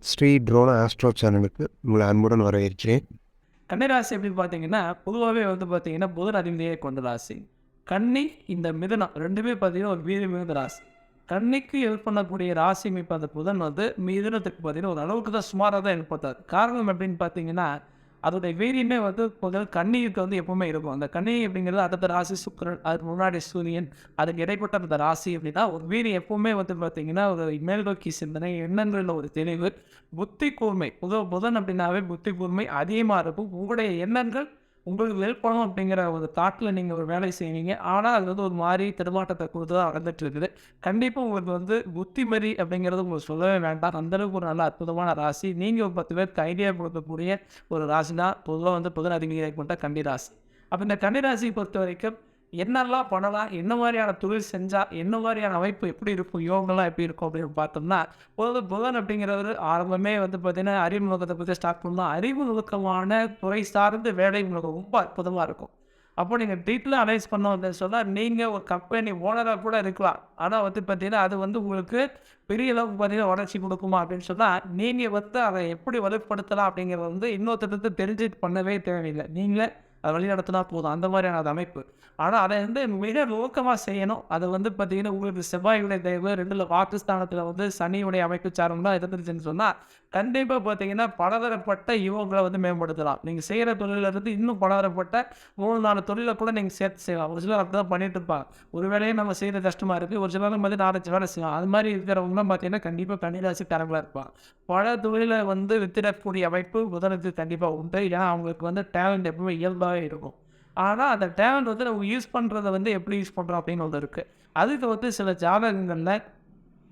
Sri ட்ரோனா astro சேனலுக்கு உங்களை அன்புடன் வரவேற்கிறேன். கன்னிராசி எப்படி பார்த்தீங்கன்னா, பொதுவாவே வந்து பார்த்தீங்கன்னா, புதன் அதிபதியை கொண்ட ராசி. கன்னி, இந்த மிதுனம் 2மே பார்த்தீங்கன்னா, ஒரு வீடு மிகுந்த ராசி. கன்னிக்கு ஹெல்ப் பண்ணக்கூடிய ராசி அமைப்பு அந்த புதன் வந்து மிதுனத்துக்கு பார்த்தீங்கன்னா, ஒரு அளவுக்கு தான் சுமாரா தான் ஹெல்ப் பண்ணாரு. காரணம் எப்படின்னு பார்த்தீங்கன்னா, அதோடைய வீரியமே வந்து முதல் கன்னிக்கு வந்து எப்பவுமே இருக்கும். அந்த கன்னி அப்படிங்கிறது அடுத்த ராசி சுக்கிரன், அதுக்கு முன்னாடி சூரியன், அதுக்கு இடைப்பட்ட அந்த ராசி அப்படின்னா, ஒரு வீடு எப்பவுமே வந்து பார்த்தீங்கன்னா, ஒரு மேல்நோக்கி சிந்தனை, எண்ணங்கள்ல ஒரு தெளிவு, புத்தி கூர்மை. புதன் அப்படின்னாவே புத்தி கூர்மை அதிகமா இருக்கும். உங்களுடைய எண்ணங்கள் உங்களுக்கு ஹெல்ப் பண்ணணும் அப்படிங்கிற ஒரு தாட்ல நீங்க ஒரு வேலை செய்வீங்க. ஆனா, அது வந்து ஒரு மாரி தடுமாற்றத்த குடுத்து தான் நடந்துட்டு இருக்குது. கண்டிப்பா உங்களுக்கு வந்து புத்திமதி அப்படிங்கிறது உங்களுக்கு சொல்லவே வேண்டாம். அந்த அளவுக்கு ஒரு நல்ல அற்புதமான ராசி. நீங்க ஒரு 10 பேருக்கு ஐடியா குடுக்கக்கூடிய ஒரு ராசினா, பொதுவா வந்து புதன் அதிபதியை கொண்ட கன்னி ராசி. அப்ப இந்த கன்னி ராசியை பொறுத்தவரைக்கும் என்னெல்லாம் பண்ணலாம்? என்ன மாரியான தொழில் செஞ்சா, என்ன மாரியான அமைப்பு எப்படி இருக்கும்? யோகம்லாம் எப்படி இருக்கும்? அப்படின்னு பார்த்தோம்னா, புதன் அப்படிங்கிறவரு ஆரம்பமே வந்து பார்த்தீங்கன்னா, அறிமுகத்த பத்தி ஸ்டார்ட் பண்ணோம். அறிமுகமான துறை சார்ந்த வேலை உங்களுக்கு ரொம்ப அற்புதமா இருக்கும். அப்போ நீங்க டீட்டெயிலா அனலைஸ் பண்ணோம் அப்படின்னு சொன்னா, நீங்க ஒரு கம்பெனி ஓனரா கூட இருக்கலாம். ஆனா வந்து பார்த்தீங்கன்னா, அது வந்து உங்களுக்கு பெரிய அளவுக்கு பார்த்தீங்கன்னா, வளர்ச்சி குடுக்குமா அப்படின்னு சொன்னா, நீங்க வந்து அத எப்படி வலுப்படுத்தலாம் அப்படிங்கிறத வந்து இன்னொருத்தர்ட்ட தெரிஞ்சு பண்ணவே தேவையில்ல. நீங்களே அத வழிநடத்தினா போதும். அந்த மாரியான அது அமைப்பு. ஆனா, அத வந்து மிக நுணுக்கமா செய்யணும். அது வந்து பார்த்தீங்கன்னா, உங்களுக்கு செவ்வாயுடைய தயவு 2ல வாக்குஸ்தானத்தில வந்து சனியுடைய அமைப்பு சாரம்லாம் இருந்துருச்சுன்னு சொன்னா, கண்டிப்பா பார்த்தீங்கன்னா, பலதரப்பட்ட யுவங்கள வந்து மேம்படுத்தலாம். நீங்க செய்ற தொழில்ல இருந்து இன்னும் பலதரப்பட்ட 3, 4 தொழில கூட நீங்க சேர்த்து செய்யலாம். ஒரு சிலர் அப்படிதான் பண்ணிட்டு இருப்பாங்க. ஒரு வேலைய நம்ம செய்றது கஷ்டமா இருக்கு. ஒரு சிலர் வந்து 4, 5 வேலை செய்வாங்க. அது மாரி இருக்கிறவங்கலாம் பார்த்தீங்கன்னா, கண்டிப்பா கன்னிராசிக்காரங்களா இருப்பாங்க. பல தொழில வந்து வித்திடக்கூடிய அமைப்பு புதனுக்கு கண்டிப்பா உண்டு. ஏன்னா, அவங்களுக்கு வந்து டேலண்ட் எப்பவுமே இயல்பாவே இருக்கும். ஆனா, அந்த டேலண்ட் வந்து நம்ம யூஸ் பண்றத வந்து எப்படி யூஸ் பண்றோம் அப்படின்னு ஒண்ணு இருக்கு. அதுக்கு வந்து சில ஜாதகங்கள்ல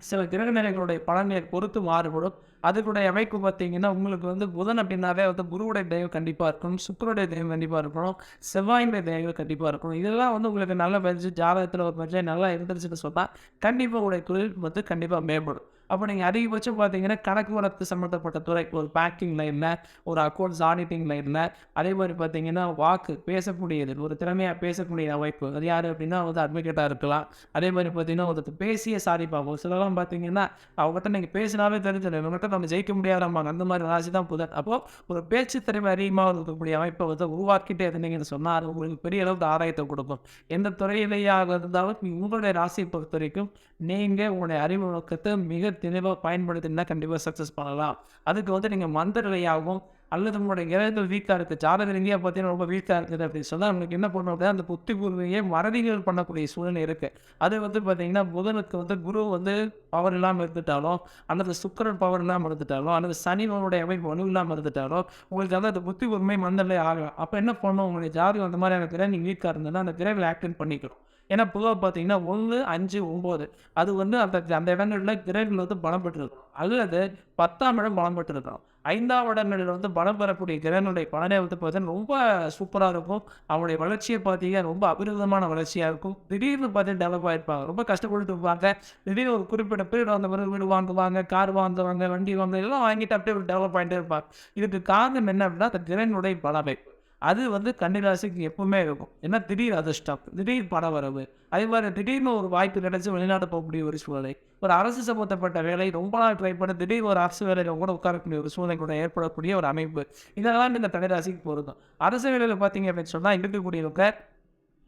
சில கிரக நிலைகளுடைய பலன்களை பொறுத்து மாறுபடும். அதுக்குடைய அமைப்பு பார்த்தீங்கன்னா, உங்களுக்கு வந்து புதன் அப்படின்னாவே வந்து குருவுடைய தயவு கண்டிப்பா இருக்கணும். சுக்கிரனுடைய தயவு கண்டிப்பா இருக்கணும். செவ்வாயினுடைய தயவு கண்டிப்பா இருக்கணும். இதெல்லாம் வந்து உங்களுக்கு நல்லா பதிஞ்சு ஜாதகத்தில ஒரு பட்சம் நல்லா இருந்துருச்சுன்னு சொன்னா, கண்டிப்பா உங்களுடைய தொழில் வந்து கண்டிப்பா மேம்படும். அப்ப நீங்க அதிகபட்சம் பார்த்தீங்கன்னா, கணக்கு வழக்கு சம்மந்தப்பட்ட துறை, ஒரு பேங்கிங் லைன்ல, ஒரு அக்கவுண்ட்ஸ் ஆடிட்டிங் லைன்ல, அதே மாரி பார்த்தீங்கன்னா, வாக்கு பேசக்கூடியது, ஒரு திறமையா பேசக்கூடிய அமைப்பு. அது யாரு அப்படின்னா வந்து அட்வொகேட்டா இருக்கலாம். அதே மாரி பார்த்தீங்கன்னா, ஒருத்தர் பேசியே சாதிப்பாங்க. ஒரு சிலர்லாம் பார்த்தீங்கன்னா, அவங்ககிட்ட நீங்க பேசினாவே தெரிஞ்சிடும். இவங்ககிட்ட நம்ம ஜெயிக்க முடியாதாம்பாங்க. அந்த மாரி ராசி தான் புதன். அப்போ ஒரு பேச்சு திறமை அதிகமா இருக்கக்கூடிய அமைப்ப வந்து உருவாக்கிட்டே இருந்தீங்கன்னு சொன்னா, அது உங்களுக்கு பெரிய அளவுக்கு ஆதாயத்த குடுக்கும். எந்த துறையிலேயாக இருந்தாலும் உங்களுடைய ராசியை பொறுத்தவரைக்கும், நீங்க உங்களுடைய அறிவு நோக்கத்த மிக தெளிவா பயன்படுத்தினா கண்டிப்பா சக்சஸ் பண்ணலாம். அதுக்கு வந்து நீங்க மந்திரவையாகவும் அல்லது உங்களுடைய கிரகங்கள் வீக்கா இருக்கு. ஜாதக ரீதியா பார்த்தீங்கன்னா ரொம்ப வீக்கா இருக்குது அப்படின்னு சொன்னா, உங்களுக்கு என்ன பண்ணணும் அப்படின்னா, அந்த புத்தி கூர்மையை மறதிகள் பண்ணக்கூடிய சூழ்நிலை இருக்கு. அது வந்து பார்த்தீங்கன்னா, புதனுக்கு வந்து குரு வந்து பவர் இல்லாம இருந்துட்டாலும், அல்லது சுக்கிரன் பவர் இல்லாம இருந்துட்டாலும், அல்லது சனியினுடைய அமைப்பு வலு இல்லாம இருந்துட்டாலும், உங்களுக்கு வந்து அந்த புத்தி கூர்மை மந்தநிலை ஆகலாம். அப்ப என்ன பண்ணணும், உங்களுடைய ஜாதகம் அந்த மாதிரியான கிரகங்கள் வீக்கா இருந்ததுன்னா, அந்த கிரகங்கள ஆக்டிவேட் பண்ணிக்கணும். ஏன்னா பொதுவா பார்த்தீங்கன்னா, 1, 5, 9 அது வந்து அந்த அந்த இடங்கள்ல கிரகங்கள் வந்து பலம் பெற்றிருக்கும். அல்லது 10ஆம் இடம் பலம் பெற்றிருக்கும். 5ஆம் இடங்களில் வந்து பலம் பெறக்கூடிய கிரகங்களுடைய பலனே வந்து பார்த்தீங்கன்னா, ரொம்ப சூப்பரா இருக்கும். அவங்களுடைய வளர்ச்சிய பார்த்தீங்கன்னா, ரொம்ப அபரிதமான வளர்ச்சியா இருக்கும். திடீர்னு பார்த்தீங்கன்னா டெவலப் ஆயிருப்பாங்க. ரொம்ப கஷ்டப்பட்டுட்டு இருப்பாங்க. திடீர்னு ஒரு குறிப்பிட்ட பீரியட் வந்த பிறகு வீடு வாங்குவாங்க, கார் வாங்குவாங்க, வண்டி வாங்க எல்லாம் வாங்கிட்டு அப்படியே டெவலப் ஆயிட்டே இருப்பாங்க. இதுக்கு காரணம் என்ன அப்படின்னா, அந்த கிரகங்களுடைய பல அமைப்பு. அது வந்து கன்னி ராசிக்கு எப்பவுமே இருக்கும். ஏன்னா திடீர் அதிர்ஷ்டம், திடீர் பணவரவு, அதே மாரி திடீர்னு ஒரு வாய்ப்பு கிடைச்சு வெளிநாடு போகக்கூடிய ஒரு சூழ்நிலை. ஒரு அரசு சம்மந்தப்பட்ட வேலை ரொம்ப நாள் ட்ரை பண்ணி திடீர்னு ஒரு அரசு வேலையில கூட உட்காரக்கூடிய ஒரு சூழ்நிலை கூட ஏற்படக்கூடிய ஒரு அமைப்பு. இதெல்லாம் இந்த கன்னி ராசிக்கு பொருந்தும். அரசு வேலையில பார்த்தீங்க அப்படின்னு சொன்னா இருக்கக்கூடியவங்க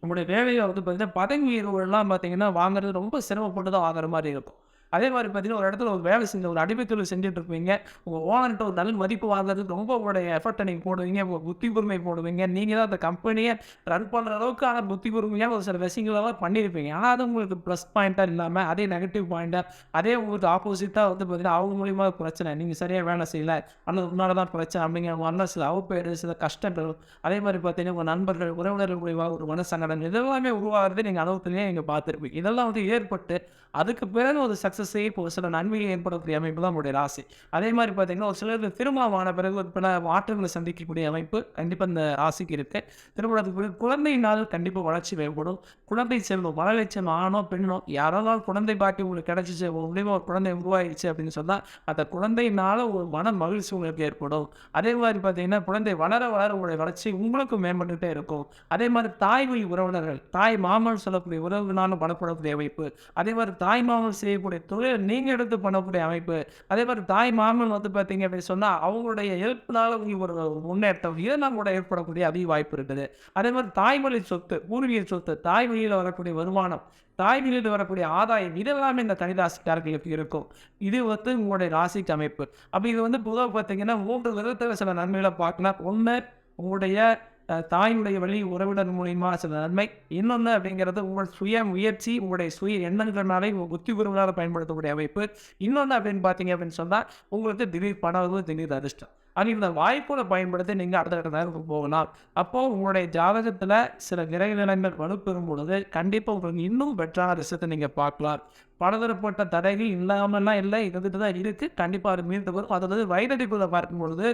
உங்களுடைய வேலையில வந்து பார்த்தீங்கன்னா, பதவி உயர்வுகள்லாம் பார்த்தீங்கன்னா, வாங்குறது ரொம்ப சிரமப்பட்டு தான் வாங்குற மாரி இருக்கும். அதே மாரி பார்த்தீங்கன்னா, ஒரு இடத்துல ஒரு வேலை செஞ்ச ஒரு அடிமை தொழில் செஞ்சுட்டு இருப்பீங்க. உங்க ஓனர்ட்ட ஒரு நல்ல மதிப்பு வாங்குறதுக்கு ரொம்ப உங்களுடைய எஃபர்ட்ட நீங்க போடுவீங்க. உங்க புத்தி கூர்மை போடுவீங்க. நீங்க தான் அந்த கம்பெனிய ரன் பண்ற அளவுக்கான புத்தி கூர்மையா ஒரு சில விஷயங்களெல்லாம் பண்ணியிருப்பீங்க. ஆனா, அது உங்களுக்கு ப்ளஸ் பாயிண்ட்டா இல்லாம, அதே நெகட்டிவ் பாயிண்ட்டா, அதே உங்களுக்கு ஆப்போசிட்டா வந்து பார்த்தீங்கன்னா, அவங்க மூலியமா பிரச்சனை. நீங்க சரியா வேலை செய்யல, அல்லது உன்னால தான் பிரச்சனை அப்படிங்கிற மாரிலாம் சில அவப்பேறு, சில கஷ்டங்கள், அதே மாரி பார்த்தீங்கன்னா, உங்க நண்பர்கள், உறவினர்கள் மூலியமா ஒரு மனசங்கடம் இதெல்லாமே உருவாகுறத நீங்க அனுபவத்திலேயே நீங்க பார்த்திருப்பீங்க. இதெல்லாம் வந்து ஏற்பட்டு, அதுக்கு பிறகு ஒரு சக்சஸே இப்போ ஒரு சில நன்மைகள் ஏற்படக்கூடிய அமைப்பு தான் நம்முடைய ராசி. அதே மாரி பார்த்தீங்கன்னா, ஒரு சிலருக்கு திருமணம் ஆன பிறகு பல மாற்றங்களை சந்திக்கக்கூடிய அமைப்பு கண்டிப்பா இந்த ராசிக்கு இருக்கு. திருமணத்துக்கு பிறகு குழந்தையினால் கண்டிப்பா வளர்ச்சி மேம்படும். குழந்தை செல்வம், மழலைச்செல்வம் ஆணோ, பெண்ணோ யாராலும் குழந்தை பாக்கியம் உங்களுக்கு கிடைச்சிச்சு, உங்க மூலியமா ஒரு குழந்தை உருவாகிடுச்சு அப்படின்னு சொன்னா, அந்த குழந்தையினால ஒரு மன மகிழ்ச்சி உங்களுக்கு ஏற்படும். அதே மாரி பார்த்தீங்கன்னா, குழந்தை வளர, வளர உங்களுடைய வளர்ச்சி உங்களுக்கும் மேம்பட்டுட்டே இருக்கும். அதே மாரி தாய் வழி உறவினர்கள், தாய் மாமன் சொல்லக்கூடிய உறவினாலும் பலப்படக்கூடிய அமைப்பு. அதே மாரி தாய் மாமன் செய்யக்கூடிய தொழில் நீங்கள் எடுத்து பண்ணக்கூடிய அமைப்பு. அதே மாதிரி தாய் மாமன் வந்து பார்த்தீங்க அப்படின்னு சொன்னால் அவங்களுடைய ஹெல்ப்னால உங்களுக்கு ஒரு முன்னேற்றம் இதெல்லாம் கூட ஏற்படக்கூடிய அதிக வாய்ப்பு இருக்குது. அதே மாதிரி தாய்மொழி சொத்து, பூர்வீக சொத்து, தாய் வழியில் வரக்கூடிய வருமானம், தாய் வழியில் வரக்கூடிய ஆதாயம் இதெல்லாமே இந்த கன்னிராசிக்காரர்களுக்கு இருக்கும். இது வந்து உங்களுடைய ராசிக்கு அமைப்பு. அப்படி இது வந்து பொதுவாக பார்த்தீங்கன்னா 3 விதத்தில் சில நன்மைகளை பார்க்கலாம். ஒன்று உங்களுடைய தாயினுடைய வழி உறவினர் மூலியமா சில நன்மை. இன்னொன்று அப்படிங்கிறது உங்கள் சுய முயற்சி, உங்களுடைய சுய எண்ணங்கள்னாலே உங்கள் புத்திபூர்வமாக பயன்படுத்தக்கூடிய அமைப்பு. இன்னொன்று அப்படின்னு பார்த்தீங்க அப்படின்னு சொன்னால் உங்களுக்கு திடீர் பணம், திடீர் அதிர்ஷ்டம். அது இந்த வாய்ப்புகளை பயன்படுத்தி நீங்கள் அடுத்த நேரத்துக்கு போகலாம். அப்போது உங்களுடைய ஜாதகத்தில் சில கிரகநிலைகள் வலுப்பெறும் பொழுது கண்டிப்பாக உங்களுக்கு இன்னும் பெட்டரான ரிசல்ட்டை நீங்கள் பார்க்கலாம். பலதரப்பட்ட தடைகள் இல்லாமல்லாம் இல்லை, இருந்துட்டு தான் இருக்குது. கண்டிப்பாக அது மீண்டு வரும். அதாவது வயதடிப்புகளை பார்க்கும் பொழுது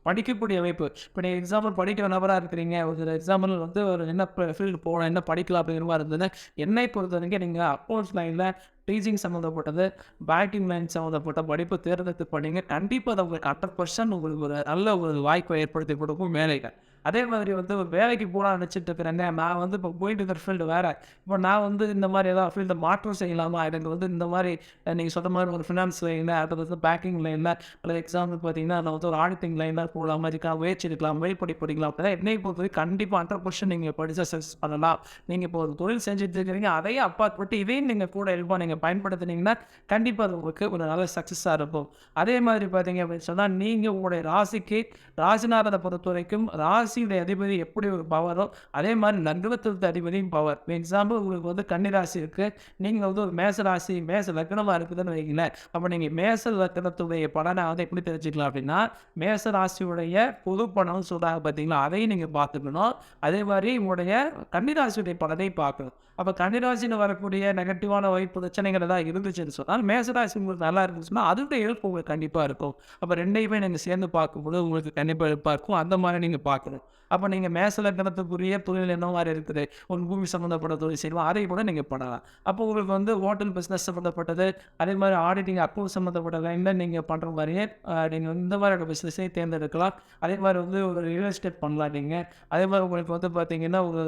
படிக்கக்கூடிய அமைப்பு. இப்போ நீங்கள் எக்ஸாம்பிள் படிக்கிற நபராக இருக்கிறீங்க, ஒரு எக்ஸாம்பிள் வந்து ஒரு என்ன ஃபீல்டு போகலாம், என்ன படிக்கலாம் அப்படிங்கிற மாதிரி இருந்ததுன்னா, என்னை பொறுத்த வரைக்கும் நீங்கள் அக்கௌண்ட்ஸ் லைனில் டீச்சிங் சம்மந்தப்பட்டது, பேங்கிங் லைன் சம்மந்தப்பட்ட படிப்பு தேர்ந்தெடுத்து பண்ணீங்க. கண்டிப்பாக அது உங்களுக்கு 100% உங்களுக்கு ஒரு நல்ல ஒரு வாய்ப்பை ஏற்படுத்தி கொடுக்கும் வேலைகள். அதே மாதிரி வந்து ஒரு வேலைக்கு போகலான்னு நினச்சிட்டு இருக்கிறேங்க, நான் வந்து இப்போ போயிட்டு இருக்கிற ஃபீல்டு வேறு. இப்போ நான் வந்து இந்த மாதிரி ஏதாவது ஃபீல்டை மாற்றம் செய்யலாமா, எனக்கு வந்து இந்த மாதிரி நீங்கள் சொன்ன மாதிரி ஒரு ஃபினான்ஸ் லைனில், அடுத்தது வந்து பேங்கிங் லைனில், அல்லது எக்ஸாம்பிள் பார்த்தீங்கன்னா நான் வந்து ஒரு ஆடிட்டிங் லைனில் போகலாம், இருக்கலாம், முயற்சி எடுக்கலாம், மேல்படி படிக்கலாம். அப்படின்னா என்னை பொறுத்தவரை கண்டிப்பாக 100% நீங்கள் படித்தா சக்ஸஸ் பண்ணலாம். நீங்கள் இப்போ ஒரு தொழில் செஞ்சுட்டு இருக்கிறீங்க, அதையும் அப்பாற்பட்டு இதையும் நீங்கள் கூட ஹெல்ப்பாக நீங்கள் பயன்படுத்தினீங்கன்னா கண்டிப்பாக அது உங்களுக்கு ஒரு நல்ல சக்ஸஸாக இருக்கும். அதே மாதிரி பார்த்தீங்க அப்படின்னு சொன்னால் நீங்கள் உங்களுடைய ராசிக்கு ராசிநாதனை பொறுத்த வரைக்கும் ராசியுடைய அதிபதி எப்படி ஒரு பவரோ அதே மாதிரி நடுவத்திற்கு அதிபதியும் பவர். எக்ஸாம்பிள் உங்களுக்கு வந்து கன்னிராசி இருக்குது, நீங்கள் வந்து ஒரு மேச ராசி மேச லக்னமாக இருக்குதுன்னு வைங்களேன். அப்போ நீங்கள் மேச லக்னத்துடைய பலனை வந்து எப்படி தெரிஞ்சுக்கலாம் அப்படின்னா, மேச ராசியுடைய பொது பணம்னு சொல்கிறாங்க பார்த்தீங்களா, அதையும் நீங்கள் பார்த்துக்கணும். அதே மாதிரி உங்களுடைய கன்னிராசியுடைய பலனையும் பார்க்கணும். அப்போ கன்னிராசின்னு வரக்கூடிய நெகட்டிவான வாய்ப்பு பிரச்சனைகள் ஏதாவது இருந்துச்சுன்னு சொன்னால், மேசராசி உங்களுக்கு நல்லா இருந்துச்சுன்னு சொன்னால் அதோட ஹெல்ப் உங்களுக்கு கண்டிப்பாக இருக்கும். அப்போ ரெண்டையுமே நீங்கள் சேர்ந்து பார்க்கும்போது உங்களுக்கு கண்டிப்பாக ஹெல்ப்பாக இருக்கும். அந்த மாதிரி நீங்கள் பார்க்கணும். அப்போ நீங்கள் மேச லக்னத்துக்குரிய தொழில் என்ன மாதிரி இருக்குது, ஒரு பூமி சம்மந்தப்பட்ட தொழில் செய்யலாம், அதை கூட நீங்கள் பண்ணலாம். அப்போ உங்களுக்கு வந்து ஹோட்டல் பிஸ்னஸ் சம்மந்தப்பட்டது, அதே மாதிரி ஆடிட்டிங் அக்கௌண்ட் சம்மந்தப்பட்ட லைனில் நீங்கள் பண்ணுற மாதிரியே நீங்கள் இந்த மாதிரி பிஸ்னஸே தேர்ந்தெடுக்கலாம். அதே மாதிரி வந்து ஒரு ரியல் எஸ்டேட் பண்ணலாம் நீங்கள். அதே மாதிரி உங்களுக்கு வந்து பார்த்தீங்கன்னா ஒரு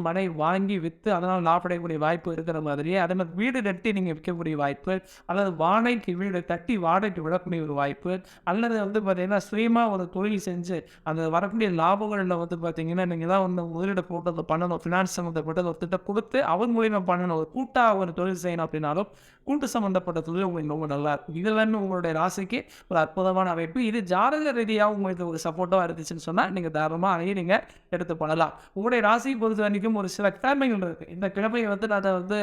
மனை வாங்கி விற்று அதனால் லாபடையக்கூடிய வாய்ப்பு இருக்கிற மாதிரியே, அதே மாதிரி வீடு கட்டி நீங்கள் விற்கக்கூடிய வாய்ப்பு, அல்லது வாடகைக்கு வீடு கட்டி வாடகைக்கு விடக்கூடிய ஒரு வாய்ப்பு, அல்லது வந்து பார்த்தீங்கன்னா சுயமாக ஒரு தொழில் செஞ்சு அந்த வரக்கூடிய லாபங்களில் வந்து பார்த்தீங்கன்னா நீங்கள் தான் வந்து முதலீடு போட்டு அதை பண்ணணும், ஃபினான்ஸ் சம்மந்தப்பட்ட ஒரு திட்டம் கொடுத்து அவர் மூலியமாக பண்ணணும், ஒரு கூட்டாக ஒரு தொழில் செய்யணும் அப்படின்னாலும் கூட்டு சம்மந்தப்பட்ட தொழில் உங்களுக்கு ரொம்ப நல்லா இருக்கும். இதெல்லாமே உங்களுடைய ராசிக்கு ஒரு அற்புதமான அமைப்பு. இது ஜாதக ரீதியாக உங்களுக்கு ஒரு சப்போர்ட்டாக இருந்துச்சுன்னு சொன்னால் நீங்கள் தாராளமாக அதையும் நீங்கள் எடுத்து பண்ணலாம். உங்களுடைய ராசியை பொறுத்த வரைக்கும் ஒரு சில கிழமைகள் இருக்குது. இந்த கிழமையை வந்து நான் அதை வந்து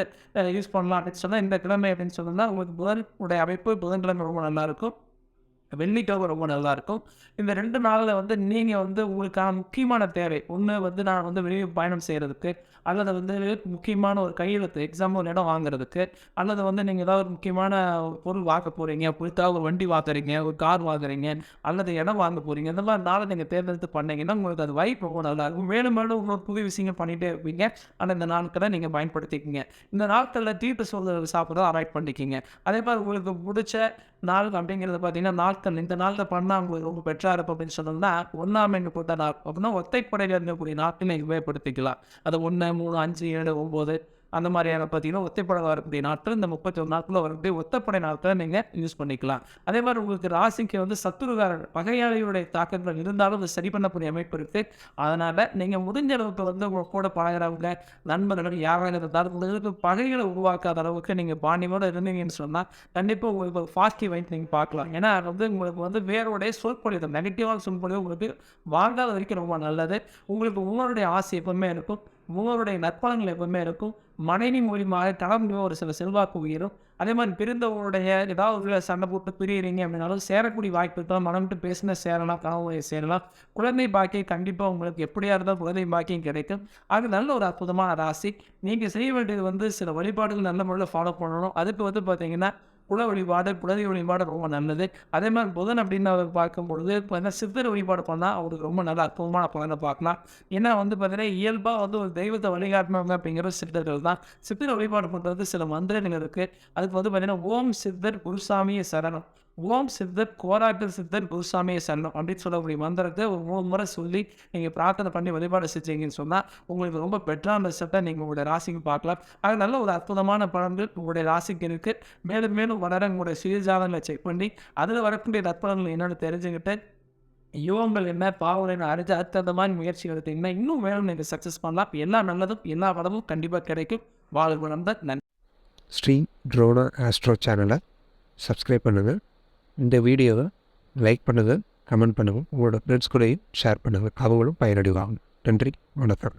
யூஸ் பண்ணலாம் அப்படின்னு சொன்னால், இந்த கிழமை அப்படின்னு சொன்னால் உங்களுக்கு புதனுடைய அமைப்பு புதன்கிழமை ரொம்ப நல்லாயிருக்கும், வெள்ளிக்கிழமை ரொம்ப நல்லாயிருக்கும். இந்த 2 நாளில் வந்து நீங்கள் வந்து உங்களுக்கான முக்கியமான தேவை ஒன்று வந்து நான் வந்து வெளியே பயணம் செய்கிறதுக்கு, அல்லது வந்து முக்கியமான ஒரு கையெழுத்து எக்ஸாம்பிள் ஒரு இடம் வாங்குறதுக்கு, அல்லது வந்து நீங்கள் ஏதாவது ஒரு முக்கியமான பொருள் வாங்க போகிறீங்க, புதுசாக ஒரு வண்டி வாங்குறீங்க, ஒரு கார் வாங்குறீங்க, அல்லது இடம் வாங்க போகிறீங்க, இந்த மாதிரி நாளை நீங்கள் தேர்ந்தெடுத்து பண்ணீங்கன்னா உங்களுக்கு அது வாய்ப்பு ரொம்ப நல்லாயிருக்கும். மேலும் மேலும் உங்களுக்கு புது விஷயங்கள் பண்ணிகிட்டே இருப்பீங்க. ஆனால் இந்த நாட்களை நீங்கள் பயன்படுத்திக்கிங்க. இந்த நாட்களில் தீர்ப்பு சோதனை சாப்பிட்றத அவாய்ட் பண்ணிக்கிங்க. அதே மாதிரி உங்களுக்கு பிடிச்ச நாள் அப்படிங்கிறது பார்த்தீங்கன்னா நாட்கள் இந்த நாளில் பண்ணால் உங்களுக்கு ரொம்ப பெட்டராக இருக்கும் அப்படின்னு சொன்னோம்னா, 1ஆம் எண்ணு போட்ட நாள் அப்படின்னா ஒத்தைப்படையில் இருக்கக்கூடிய நாட்கள் நீங்கள் உபயோகப்படுத்திக்கலாம். அது 1, 3, 5, 7, 9 அந்த மாதிரியான பார்த்தீங்கன்னா ஒத்தைப்படை வரக்கூடிய நாட்கள் இந்த 31 நாட்களில் வரக்கூடிய ஒத்தப்படை நாட்களை நீங்கள் யூஸ் பண்ணிக்கலாம். அதே மாதிரி உங்களுக்கு ராசிக்கு வந்து சத்துருகாரர் பகையாளியுடைய தாக்கங்கள் இருந்தாலும் அதை சரி பண்ணக்கூடிய அமைப்பு இருக்குது. அதனால் நீங்கள் முடிஞ்ச அளவுக்கு வந்து உங்கள் கூட பழகிறவங்க நண்பர்கள் யாராக இருந்தாலும் உங்களுக்கு பகைகளை உருவாக்காத அளவுக்கு நீங்கள் பாண்டியோடு இருந்தீங்கன்னு சொன்னால் கண்டிப்பாக உங்களுக்கு ஒரு பாசிட்டிவ் வைட் நீங்கள் பார்க்கலாம். ஏன்னா அது வந்து உங்களுக்கு வந்து வேறுடைய சொற்பொழிவு நெகட்டிவான சொற்பொழிவு உங்களுக்கு வாங்காத வரைக்கும் ரொம்ப நல்லது. உங்களுக்கு உங்களுடைய ஆசை எப்பவுமே இருக்கும், உங்களுடைய நற்பலங்கள் எப்பவுமே இருக்கும். மனைவி மூலியமாக கணவன் ஒரு சில செல்வாக்கு உயரும். அதே மாதிரி பிரிந்தவங்களுடைய ஏதாவது சண்டை போட்டு பிரியிறீங்க அப்படின்னாலும் சேரக்கூடிய வாய்ப்பு இருக்கலாம். மனம் விட்டு பேசினா சேரலாம், கணவனை சேரலாம். குழந்தை பாக்கியம் கண்டிப்பாக உங்களுக்கு எப்படியா இருந்தால் குழந்தை பாக்கியம் கிடைக்கும். அது நல்ல ஒரு அற்புதமான ராசி. நீங்கள் செய்ய வேண்டியது வந்து சில வழிபாடுகள் நல்ல முறையில் ஃபாலோ பண்ணணும். அதுக்கு வந்து பார்த்தீங்கன்னா குல வழிபாடு, குலதெய்வ வழிபாடு ரொம்ப நல்லது. அதே மாதிரி புதன் அப்படின்னு அவர் பார்க்கும்பொழுது பார்த்தீங்கன்னா சித்தர் வழிபாடு பண்ணால் அவருக்கு ரொம்ப நல்ல அற்புதமான பலனை பார்க்கலாம். ஏன்னா வந்து பார்த்தீங்கன்னா இயல்பாக வந்து ஒரு தெய்வத்தை வழிகாட்டினவங்க அப்படிங்கிற சித்தர்கள் தான். சித்தர் வழிபாடு பண்ணுறது சில மந்திரங்கள் இருக்குது. அதுக்கு வந்து பார்த்தீங்கன்னா ஓம் சித்தர் குருசாமியை சரணம், ஓம் சித்தர் கோராட்டு சித்தர் குருசாமியை சரணம் அப்படின்னு சொல்லக்கூடிய மந்திரத்தை ஒரு 3 முறை சொல்லி நீங்கள் பிரார்த்தனை பண்ணி வழிபாடு செஞ்சீங்கன்னு சொன்னால் உங்களுக்கு ரொம்ப பெட்டரான ரிசல்ட்டை நீங்கள் உங்களுடைய ராசிக்கு பார்க்கலாம். அது நல்ல ஒரு அற்புதமான பலன்கள் உங்களுடைய ராசிக்கு இருக்குது. மேலும் மேலும் வளர உங்களுடைய சுயஜாதகங்களை செக் பண்ணி அதில் வரக்கூடிய நற்பலன்கள் என்னென்னு தெரிஞ்சுக்கிட்டு யோகங்கள் என்ன பாவங்கள் என்ன அறிஞ்சு அடுத்த மாதிரி முயற்சி எடுத்தீங்கன்னா இன்னும் மேலும் நீங்கள் சக்ஸஸ் பண்ணலாம். எல்லா நல்லதும் எல்லா வளமும் கண்டிப்பாக கிடைக்கும். வாழ்வு நண்பர். நன்றி. ஸ்ரீ ட்ரோனா ஆஸ்ட்ரோ சேனலை சப்ஸ்கிரைப் பண்ணுங்கள். இந்த வீடியோவை லைக் பண்ணுங்கள், கமெண்ட் பண்ணுங்கள், உங்களோட ஃப்ரெண்ட்ஸ் கூடயும் ஷேர் பண்ணுங்கள். அவங்களும் பயனடைவாங்க. நன்றி, வணக்கம்.